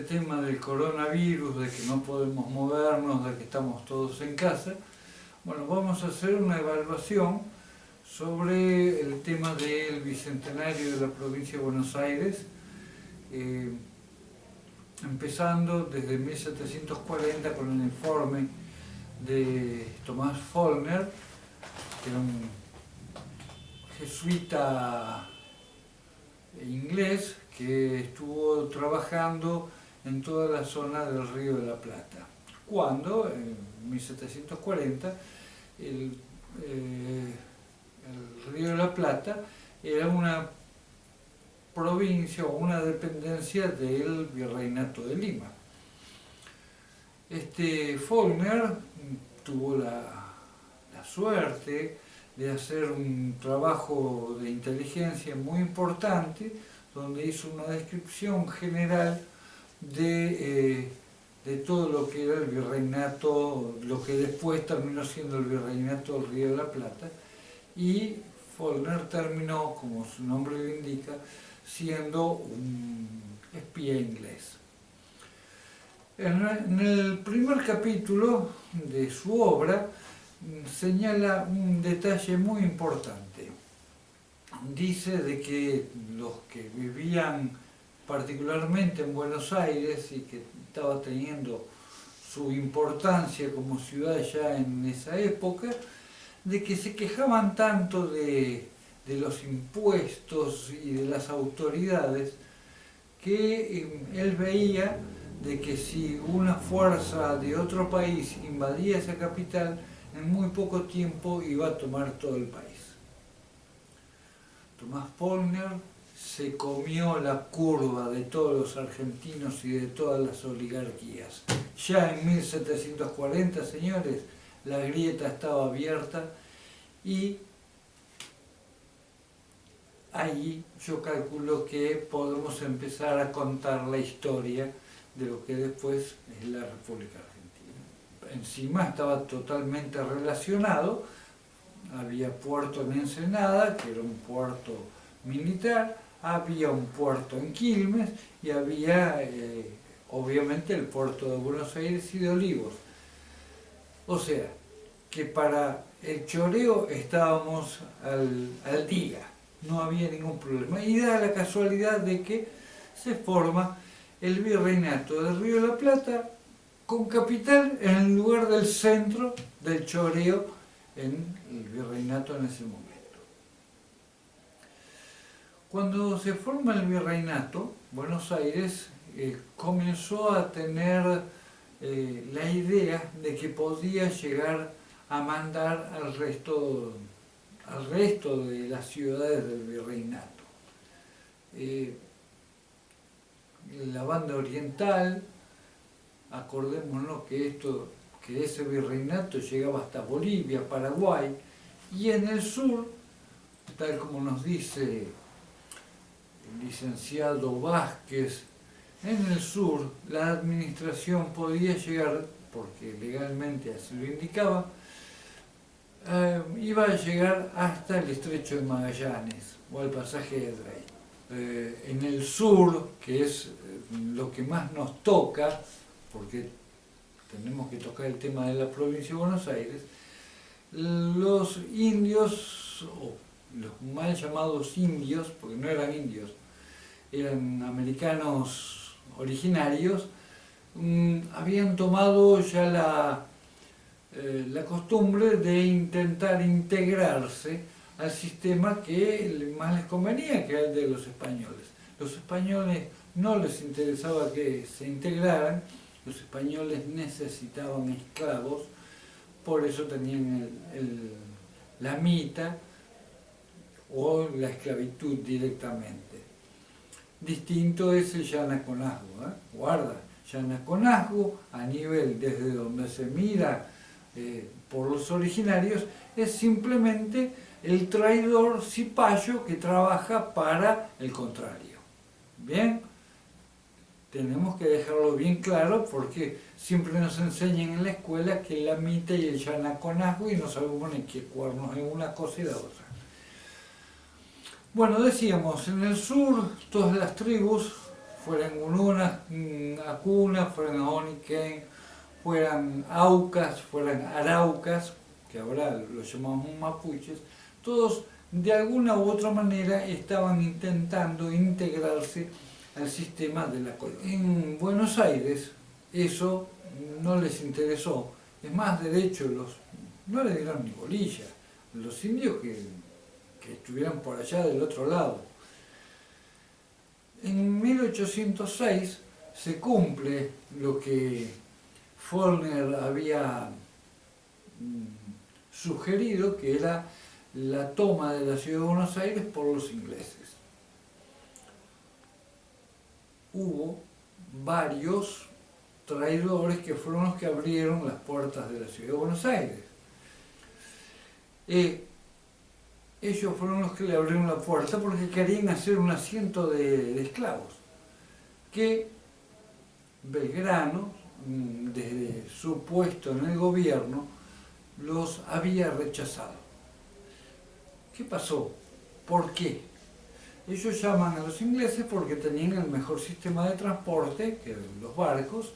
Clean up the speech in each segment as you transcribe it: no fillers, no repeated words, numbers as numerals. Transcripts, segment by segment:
tema del coronavirus, de que no podemos movernos, de que estamos todos en casa, bueno, vamos a hacer una evaluación sobre el tema del bicentenario de la provincia de Buenos Aires, empezando desde 1740 con el informe de Tomás Follner, que era un jesuita inglés que estuvo trabajando en toda la zona del Río de la Plata, cuando en 1740 el Río de la Plata era una provincia o una dependencia del Virreinato de Lima. Follner tuvo la suerte de hacer un trabajo de inteligencia muy importante, donde hizo una descripción general de todo lo que era el virreinato, lo que después terminó siendo el Virreinato del Río de la Plata, y Follner terminó, como su nombre lo indica, siendo un espía inglés. En el primer capítulo de su obra señala un detalle muy importante. Dice de que los que vivían particularmente en Buenos Aires y que estaba teniendo su importancia como ciudad ya en esa época, de que se quejaban tanto de los impuestos y de las autoridades, que él veía de que si una fuerza de otro país invadía esa capital, en muy poco tiempo iba a tomar todo el país. Tomás Follner se comió la curva de todos los argentinos y de todas las oligarquías. Ya en 1740, señores, la grieta estaba abierta y ahí yo calculo que podemos empezar a contar la historia de lo que después es la República Argentina. Encima estaba totalmente relacionado, había puerto en Ensenada, que era un puerto militar, había un puerto en Quilmes y había obviamente el puerto de Buenos Aires y de Olivos. O sea, que para el choreo estábamos al día, no había ningún problema. Y da la casualidad de que se forma el Virreinato del Río de la Plata con capital en el lugar del centro del choreo en el virreinato en ese momento. Cuando se forma el virreinato, Buenos Aires comenzó a tener la idea de que podía llegar a mandar al resto de las ciudades del virreinato. La banda oriental, acordémonos que ese virreinato llegaba hasta Bolivia, Paraguay, y en el sur, tal como nos dice el licenciado Vázquez, en el sur la administración podía llegar, porque legalmente así lo indicaba, iba a llegar hasta el estrecho de Magallanes o al pasaje de Drake. En el sur, que es lo que más nos toca, porque tenemos que tocar el tema de la provincia de Buenos Aires, los indios, o los mal llamados indios, porque no eran indios, eran americanos originarios, habían tomado ya la costumbre de intentar integrarse al sistema que más les convenía, que era el de los españoles. Los españoles no les interesaba que se integraran, los españoles necesitaban esclavos, por eso tenían la mita o la esclavitud directamente. Distinto es el yanaconazgo, guarda, yanaconazgo a nivel desde donde se mira por los originarios es simplemente el traidor cipayo que trabaja para el contrario. ¿Bien? Tenemos que dejarlo bien claro porque siempre nos enseñan en la escuela que la mita y el yanaconazgo y no sabemos ni qué cuernos es una cosa y la otra. Bueno, decíamos, en el sur todas las tribus fueran Ununas, Acunas, fueran Oniken, fueran Aucas, fueran Araucas, que ahora los llamamos mapuches, todos de alguna u otra manera estaban intentando integrarse al sistema de la colonia. En Buenos Aires eso no les interesó, es más, de hecho no le dieron ni bolilla, los indios que estuvieran por allá del otro lado. En 1806 se cumple lo que Follner había sugerido, que era la toma de la ciudad de Buenos Aires por los ingleses. Hubo varios traidores que fueron los que abrieron las puertas de la ciudad de Buenos Aires. Ellos fueron los que le abrieron la puerta porque querían hacer un asiento de esclavos, que Belgrano, desde su puesto en el gobierno, los había rechazado. ¿Qué pasó? ¿Por qué? Ellos llaman a los ingleses porque tenían el mejor sistema de transporte, que eran los barcos,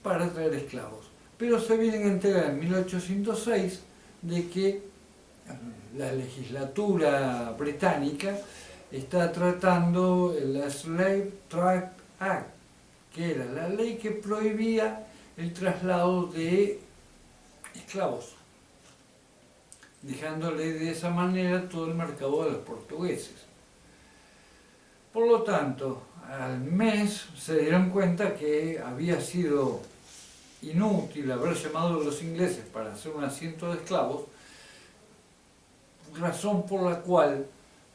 para traer esclavos. Pero se vienen a enterar en 1806 de que la legislatura británica está tratando la Slave Trade Act, que era la ley que prohibía el traslado de esclavos, dejándole de esa manera todo el mercado de los portugueses. Por lo tanto, al mes se dieron cuenta que había sido inútil haber llamado a los ingleses para hacer un asiento de esclavos, razón por la cual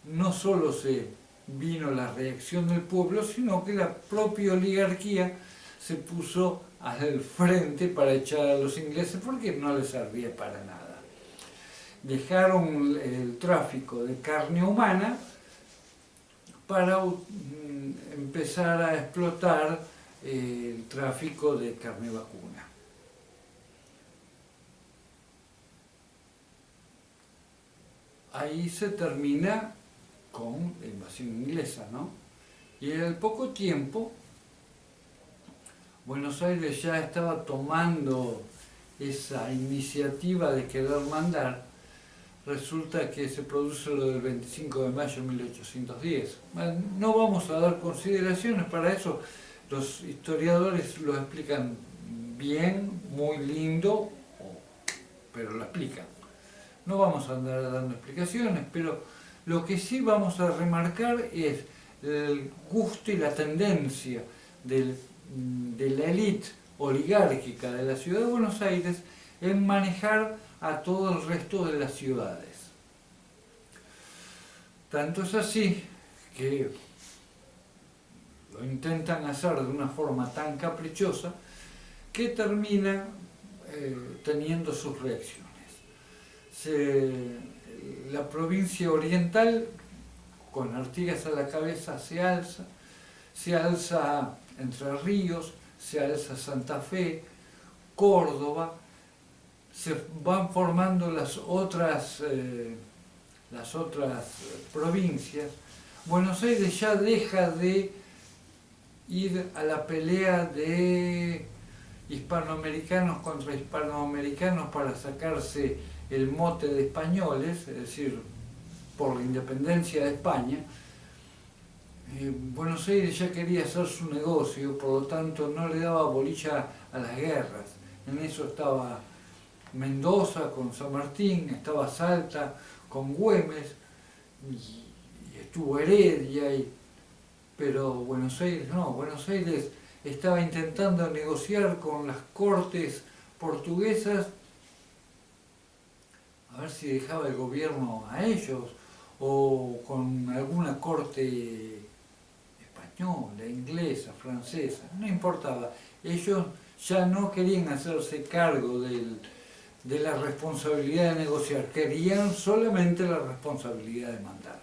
no solo se vino la reacción del pueblo, sino que la propia oligarquía se puso al frente para echar a los ingleses porque no les servía para nada. Dejaron el tráfico de carne humana para empezar a explotar el tráfico de carne vacuna. Ahí se termina con la invasión inglesa, ¿no? Y al poco tiempo, Buenos Aires ya estaba tomando esa iniciativa de querer mandar. Resulta que se produce lo del 25 de mayo de 1810. No vamos a dar consideraciones para eso, los historiadores lo explican bien, muy lindo, pero lo explican. No vamos a andar dando explicaciones, pero lo que sí vamos a remarcar es el gusto y la tendencia de la élite oligárquica de la ciudad de Buenos Aires en manejar a todo el resto de las ciudades. Tanto es así que lo intentan hacer de una forma tan caprichosa que termina teniendo sus reacciones. La provincia oriental, con Artigas a la cabeza, se alza Entre Ríos, se alza Santa Fe, Córdoba, se van formando las otras provincias. Buenos Aires ya deja de ir a la pelea de hispanoamericanos contra hispanoamericanos para sacarse el mote de españoles, es decir, por la independencia de España. Buenos Aires ya quería hacer su negocio, por lo tanto no le daba bolilla a las guerras. En eso estaba Mendoza con San Martín, estaba Salta con Güemes, y estuvo Heredia, pero Buenos Aires no. Buenos Aires estaba intentando negociar con las cortes portuguesas a ver si dejaba el gobierno a ellos, o con alguna corte española, inglesa, francesa, no importaba. Ellos ya no querían hacerse cargo de la responsabilidad de negociar, querían solamente la responsabilidad de mandar.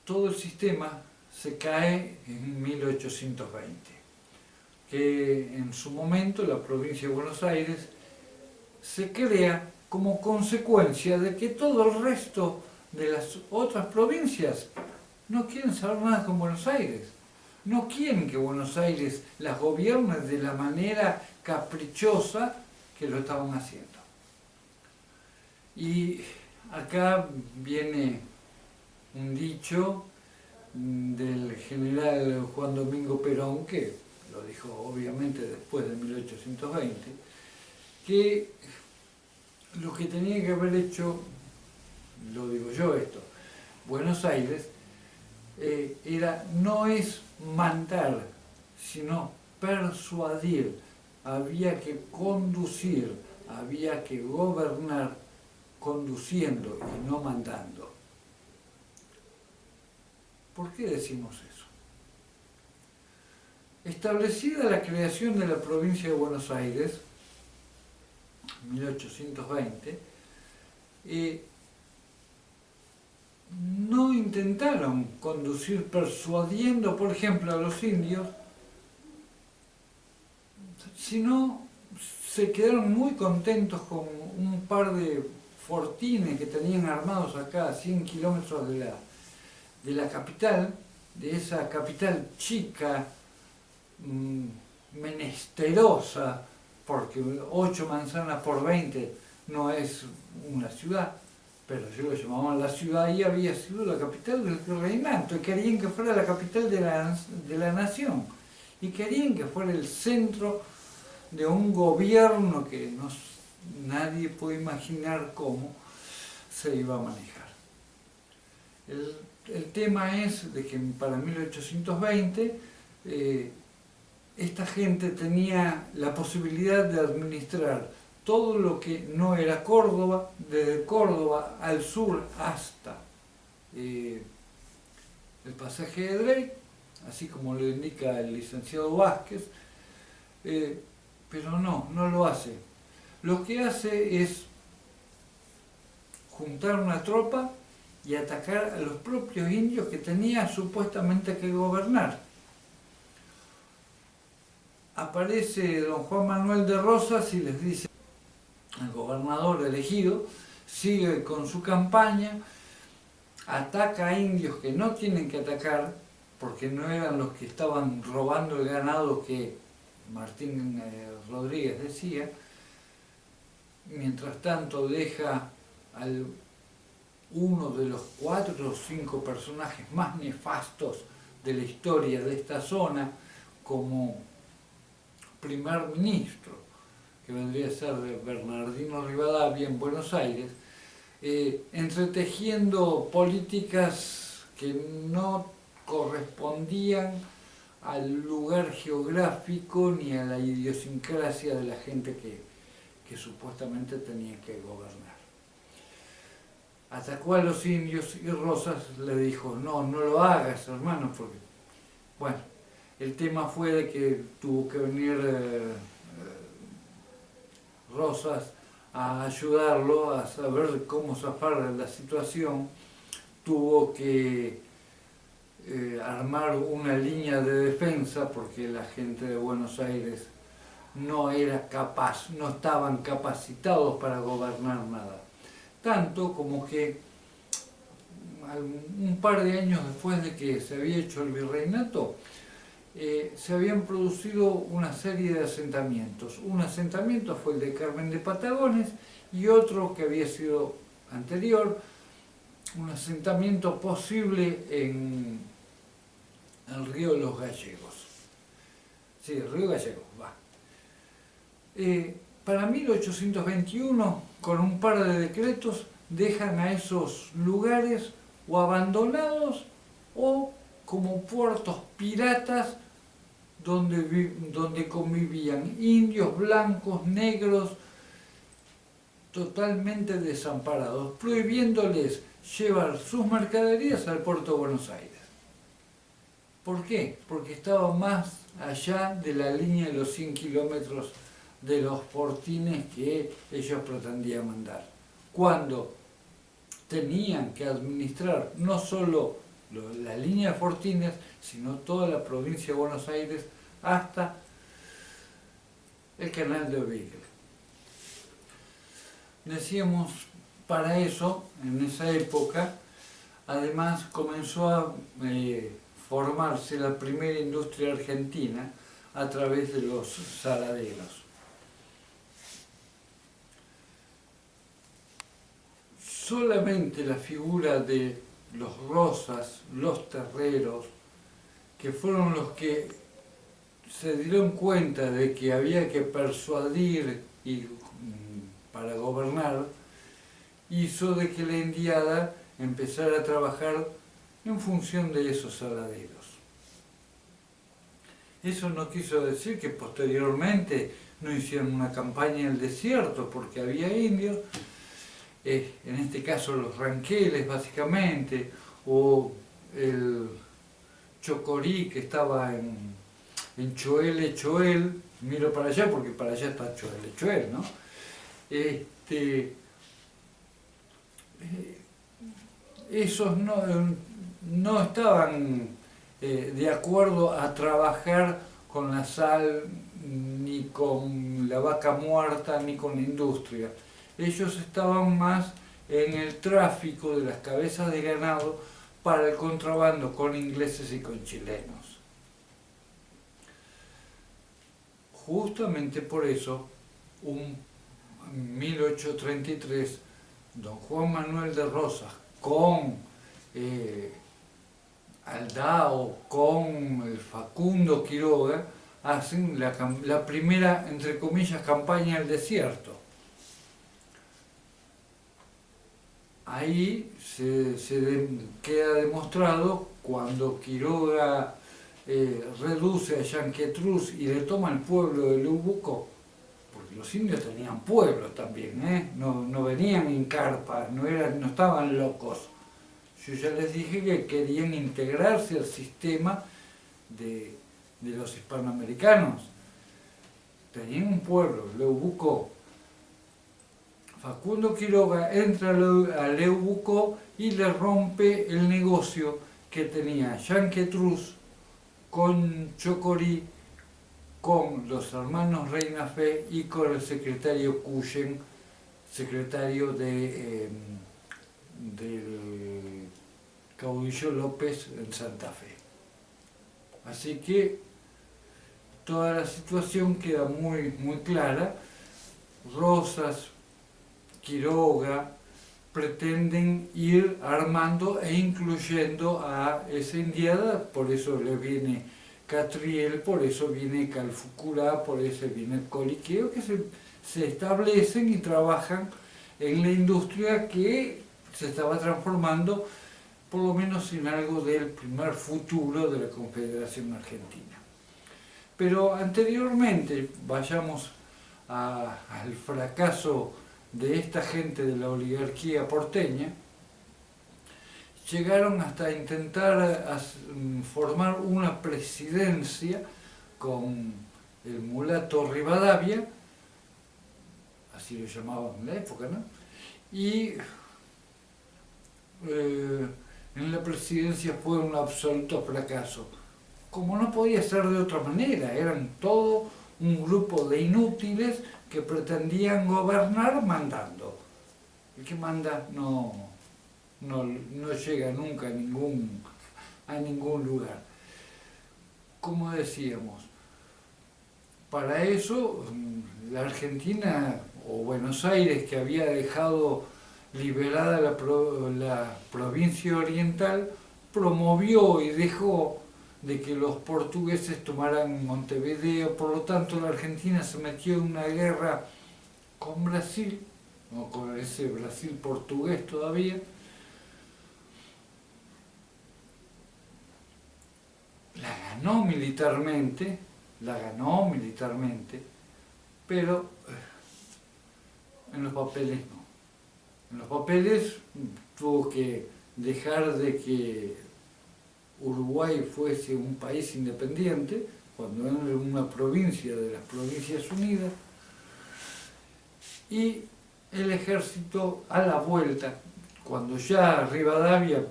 Todo el sistema se cae en 1820, que en su momento la provincia de Buenos Aires se crea como consecuencia de que todo el resto de las otras provincias no quieren saber nada con Buenos Aires. No quieren que Buenos Aires las gobierne de la manera caprichosa que lo estaban haciendo. Y acá viene un dicho del general Juan Domingo Perón, que lo dijo obviamente después de 1820, que lo que tenía que haber hecho, lo digo yo esto, Buenos Aires, no es mandar, sino persuadir. Había que conducir, había que gobernar conduciendo y no mandando. ¿Por qué decimos eso? Establecida la creación de la provincia de Buenos Aires, 1820, no intentaron conducir persuadiendo, por ejemplo, a los indios, sino se quedaron muy contentos con un par de fortines que tenían armados acá a 100 kilómetros de la capital, de esa capital chica, menesterosa, porque 8 manzanas por 20 no es una ciudad, pero yo lo llamaban la ciudad y había sido la capital del virreinato, y querían que fuera la capital de la nación, y querían que fuera el centro de un gobierno que nadie puede imaginar cómo se iba a manejar. El tema es de que para 1820 esta gente tenía la posibilidad de administrar todo lo que no era Córdoba, desde Córdoba al sur hasta el pasaje de Drake, así como lo indica el licenciado Vázquez, pero no lo hace. Lo que hace es juntar una tropa y atacar a los propios indios que tenía supuestamente que gobernar. Aparece don Juan Manuel de Rosas y les dice, el gobernador elegido sigue con su campaña, ataca a indios que no tienen que atacar, porque no eran los que estaban robando el ganado que Martín Rodríguez decía. Mientras tanto deja al uno de los 4 o 5 personajes más nefastos de la historia de esta zona como primer ministro, que vendría a ser de Bernardino Rivadavia en Buenos Aires, entretejiendo políticas que no correspondían al lugar geográfico ni a la idiosincrasia de la gente que supuestamente tenía que gobernar. Atacó a los indios y Rosas le dijo, no lo hagas, hermano, porque, bueno, el tema fue de que tuvo que venir Rosas a ayudarlo a saber cómo zafar de la situación. Tuvo que armar una línea de defensa porque la gente de Buenos Aires no era capaz, no estaban capacitados para gobernar nada. Tanto como que un par de años después de que se había hecho el virreinato, se habían producido una serie de asentamientos. Un asentamiento fue el de Carmen de Patagones y otro que había sido anterior, un asentamiento posible en el río de los Gallegos. Sí, el río Gallegos, va. Para 1821, con un par de decretos, dejan a esos lugares o abandonados o como puertos piratas donde convivían indios, blancos, negros, totalmente desamparados, prohibiéndoles llevar sus mercaderías al puerto de Buenos Aires. ¿Por qué? Porque estaba más allá de la línea de los 100 kilómetros de los fortines que ellos pretendían mandar. Cuando tenían que administrar no solo la línea de fortines, sino toda la provincia de Buenos Aires hasta el canal de Beagle. Decíamos, para eso, en esa época, Además comenzó a formarse la primera industria argentina a través de los saladeros. Solamente la figura de los Rosas, los Terreros, que fueron los que se dieron cuenta de que había que persuadir para gobernar, hizo de que la indiada empezara a trabajar en función de esos saladeros. Eso no quiso decir que posteriormente no hicieron una campaña en el desierto, porque había indios, en este caso los ranqueles básicamente, o el chocorí que estaba en Choel, miro para allá porque para allá está Choel, ¿no? Esos no estaban de acuerdo a trabajar con la sal, ni con la vaca muerta, ni con la industria. Ellos estaban más en el tráfico de las cabezas de ganado para el contrabando con ingleses y con chilenos. Justamente por eso, en 1833, don Juan Manuel de Rosas, con Aldao, con Facundo Quiroga, hacen la primera, entre comillas, campaña al desierto. Ahí queda demostrado cuando Quiroga reduce a Yanquetruz y le toma el pueblo de Leubucó, porque los indios tenían pueblos también, no venían en carpas, no estaban locos. Yo ya les dije que querían integrarse al sistema de los hispanoamericanos. Tenían un pueblo, Leubucó. Facundo Quiroga entra a Leubucó y le rompe el negocio que tenía Yanquetruz con Chocorí, con los hermanos Reina Fe y con el secretario Cuyen, secretario del caudillo López en Santa Fe. Así que toda la situación queda muy, muy clara. Rosas, Quiroga pretenden ir armando e incluyendo a esa indiada, por eso le viene Catriel, por eso viene Calfucurá, por eso viene el Coliqueo, que se establecen y trabajan en la industria que se estaba transformando, por lo menos en algo del primer futuro de la Confederación Argentina. Pero anteriormente, vayamos al fracaso de esta gente de la oligarquía porteña, llegaron hasta intentar formar una presidencia con el mulato Rivadavia, así lo llamaban en la época, ¿no? Y en la presidencia fue un absoluto fracaso. Como no podía ser de otra manera, eran todo un grupo de inútiles que pretendían gobernar mandando. El que manda no llega nunca a ningún lugar. Como decíamos, para eso la Argentina o Buenos Aires, que había dejado liberada la provincia oriental, promovió y dejó de que los portugueses tomaran Montevideo. Por lo tanto, la Argentina se metió en una guerra con Brasil, o con ese Brasil portugués todavía. La ganó militarmente, pero en los papeles no. En los papeles tuvo que dejar de que Uruguay fuese un país independiente, cuando era una provincia de las Provincias Unidas, y el ejército a la vuelta, cuando ya Rivadavia,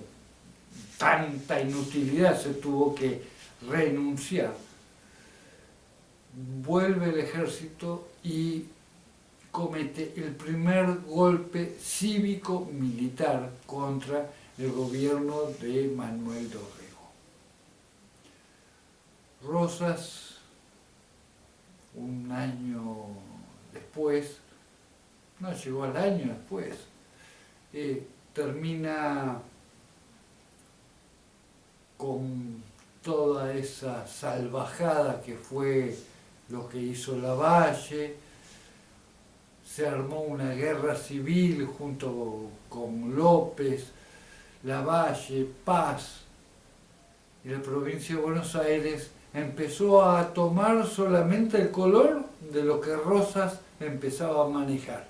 tanta inutilidad, se tuvo que renunciar, vuelve el ejército y comete el primer golpe cívico-militar contra el gobierno de Manuel Dorrego. Rosas, un año después, no llegó al año después, termina con toda esa salvajada que fue lo que hizo Lavalle. Se armó una guerra civil junto con López, Lavalle, Paz, y la provincia de Buenos Aires empezó a tomar solamente el color de lo que Rosas empezaba a manejar,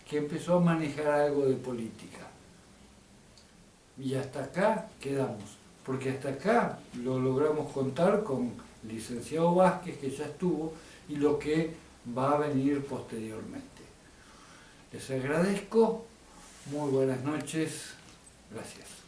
que empezó a manejar algo de política. Y hasta acá quedamos, porque hasta acá lo logramos contar con el licenciado Vázquez, que ya estuvo, y lo que va a venir posteriormente. Les agradezco, muy buenas noches, gracias.